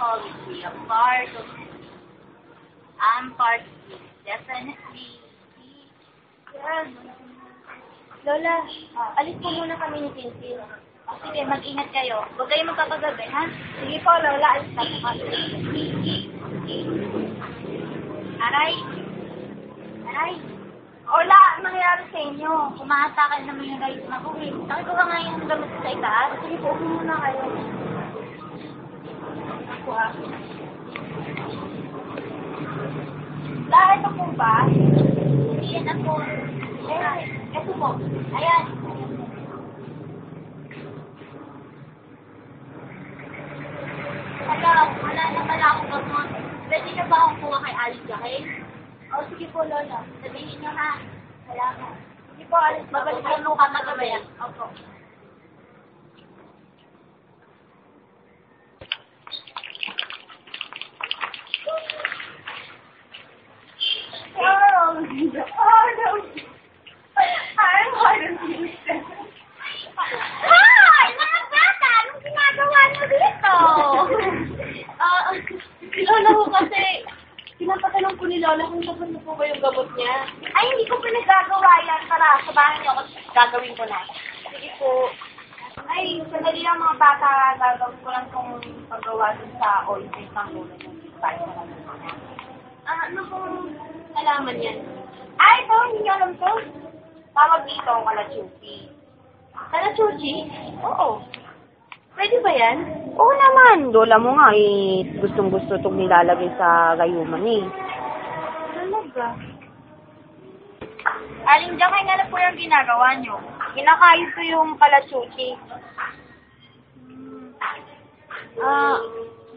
obviously a part of it. I'm part of it. Definitely. Yan. Lola, alis po muna kami ni Tintin. O sige, mag-ingat kayo. Huwag kayo magpapagabi, ha? Sige po, Lola, alis na po kami. Aray! Aray! Lola, anong nangyari sa inyo? Kumaatakan naman yung guys na ko eh. Bakit ko ba nga yung gamit sa itaas? Sige po, upo muna kayo. Ako La, ito po ba? Hindi yan ako. Ito po. Ayan. Hala, wala naman akong gamot. Pwede na ba akong kuha kay Alice Gahel? O, sige po, Lola. Sabihin niyo ha. Salamat. Sige po, alis na po. Babalik kayo ka magabayan. Opo. Oh, no. I'm hard on Tuesday. Hoy! Mga bata! Anong ginagawa niyo dito? Lola ko kasi, pinapatanong ko ni Lola kung tapos na po ba yung gamot niya. Ay, hindi ko pa nagagawa yan. Tara, sabahan niyo ako. Gagawin ko na. Sige po. Ay, sandali lang mga bata, gagawin ko lang itong paggawa dun sa ointment ng ulo niya. Ano pong alaman yan? Ay, ito, hindi niyo alam to. Tawag dito ang kalachuki. Kalachuchi? Oo. Pwede ba yan? Oo naman. Lola mo nga eh, gustong-gusto itong nilalagay sa gayuman eh. Talaga? Aling Jack, nga na po yung ginagawa niyo. Kinakayos ko yung kalachuki.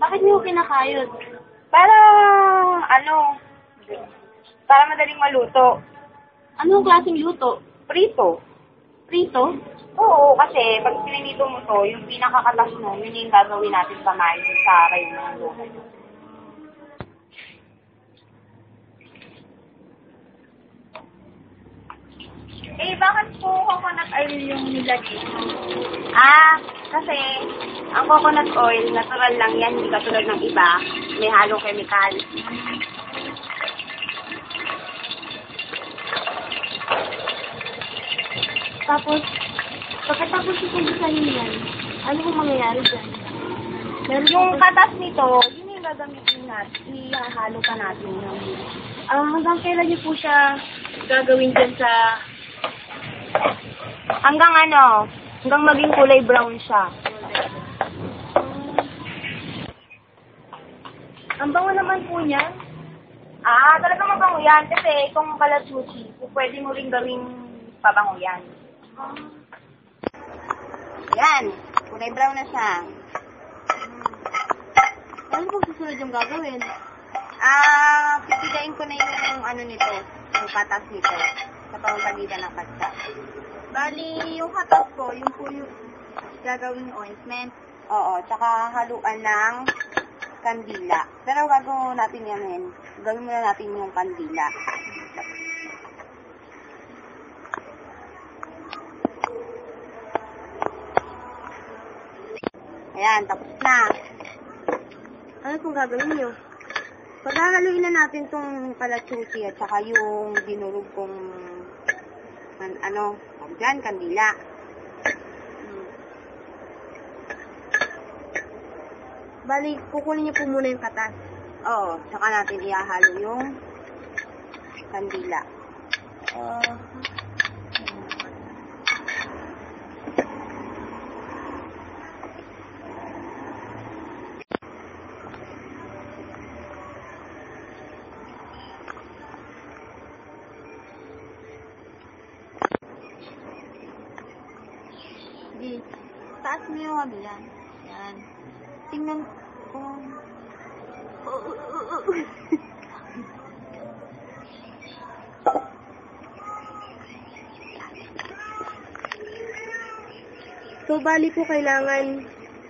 Bakit niyo kinakayod? Para, para madaling maluto. Anong klaseng luto? Prito. Prito? Oo, kasi pag pininito mo to, yung pinakakatas mo, yun yung gagawin natin sa mais sa kayo ng luto. Eh, bakit po coconut oil yung nilagay? Kasi ang coconut oil, natural lang yan, hindi katulad ng iba, may halong chemical. Tapos, pagkatapos ipumpisahin yan, ano kung mangyayari dyan? Yung katas nito, yun yung gagamitin natin, ihahalo pa natin yung Hanggang kailan niyo po siya gagawin dyan sa... hanggang maging kulay brown siya. Ang bango naman po niya. talagang mabango yan kasi itong kalachuchi, pwede mo rin gawing pabango yan. Yan, kulay brown na siya. Ano po susunod yung gagawin? Pipigain ko na yung nito, yung katas nito, sa pamamagitan ng katsa. Bali, yung katas ko, yung po yung gagawin ointment. Oo, tsaka haluan ng kandila. Pero bago natin yan, gawin muna natin yung kandila. Ayan, tapos na. Ano pong gagawin nyo? Paghahaluin na natin tong kalachuchi at saka yung dinurog kong dyan, kandila. Bali, kukunin niyo po muna yung katas. Oo, saka natin ihahalo yung kandila. Di, taas mo yung yan. Yan. Tingnan ko. So, bali po kailangan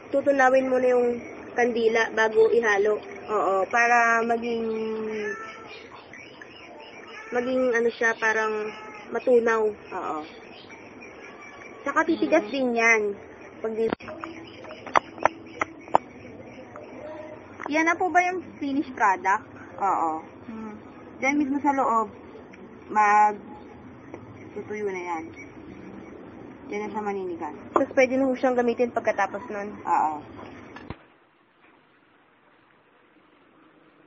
tutunawin mo na yung kandila bago ihalo. Oo, para maging siya, parang matunaw. Oo. Saka titigas din yan. Pag Yan na po ba yung finished product? Oo. Then mismo sa loob, tutuyo na yan. Yan na siya maninigas. Tapos pwede na ho siyang gamitin pagkatapos nun. Oo.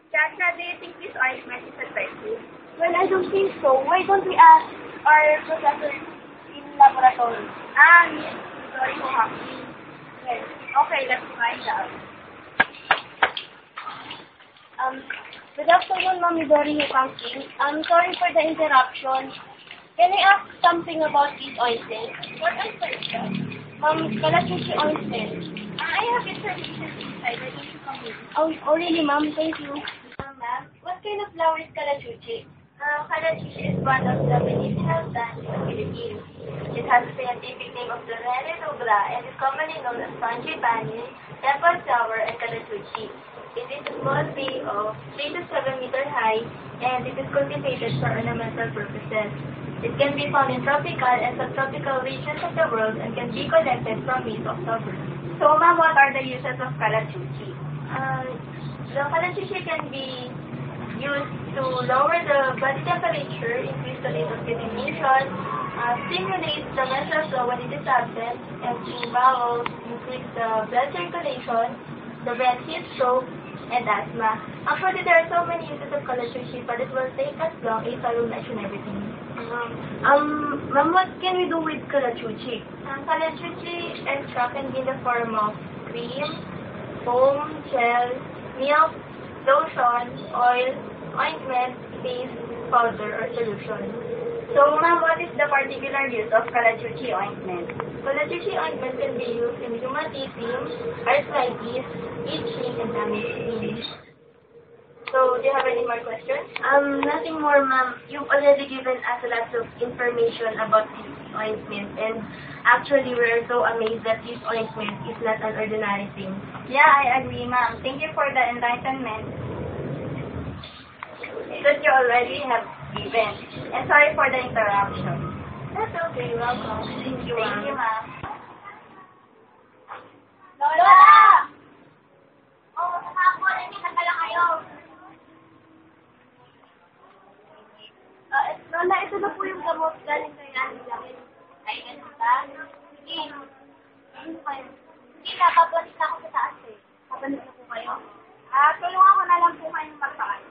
Chacha, do you think this ointment is effective? Well, I don't think so. Why don't we ask our professor in laboratory? Yes. Sorry for hacking. Yes. Okay, let's find out. Good afternoon, Ma'am Midori Hukangking. I'm sorry for the interruption. Can I ask something about this ointment? What ointment is that? Kalachuchi ointment. I have information inside. I need to come in. Oh, really, Ma'am? Thank you. Ma'am, what kind of flower is Kalachuchi? Kalachuchi is one of the medicinal plants in the Philippines. It has the scientific name of Lorena rubra and is commonly known as frangipani, temple flower, and Kalachuchi. It is a small tree of 3 to 7 meter high, and it is cultivated for ornamental purposes. It can be found in tropical and subtropical regions of the world and can be collected from May to October. So, ma'am, what are the uses of Kalachuchi? The Kalachuchi can be used to lower the body temperature, increase the rate of urination, stimulate the menstrual flow when it is absent, empty bowels, increase the blood circulation, prevent heat stroke, and asthma. Actually, there are so many uses of Kalachuchi, but it will take us long if I will mention everything. Ma'am, what can we do with Kalachuchi? Kalachuchi extract can be in the form of cream, foam, gel, milk, lotion, oil, ointment, paste, powder, or solution. So, ma'am, what is the particular use of Kalachuchi ointment? Kalachuchi ointment can be used in rheumatism, arthritis, itching, and damaged skin. So, do you have any more questions? Nothing more, ma'am. You've already given us a lot of information about this ointment, and actually, we're so amazed that this ointment is not an ordinary thing. Yeah, I agree, ma'am. Thank you for the enlightenment that you already have given. And sorry for the interruption. That's okay. Welcome. Thank you, ma'am. Thank you, ma'am. Lola! Oh, ako rin. Nagkala kayo. Lola, ito na po yung gamot galing kay Ani namin. Ay, ganun ba? Sige. Ano kayo? Sige na, papalit na ako sa taas eh. Papalit na po kayo. Tulungan ko na lang po kayong magpaan.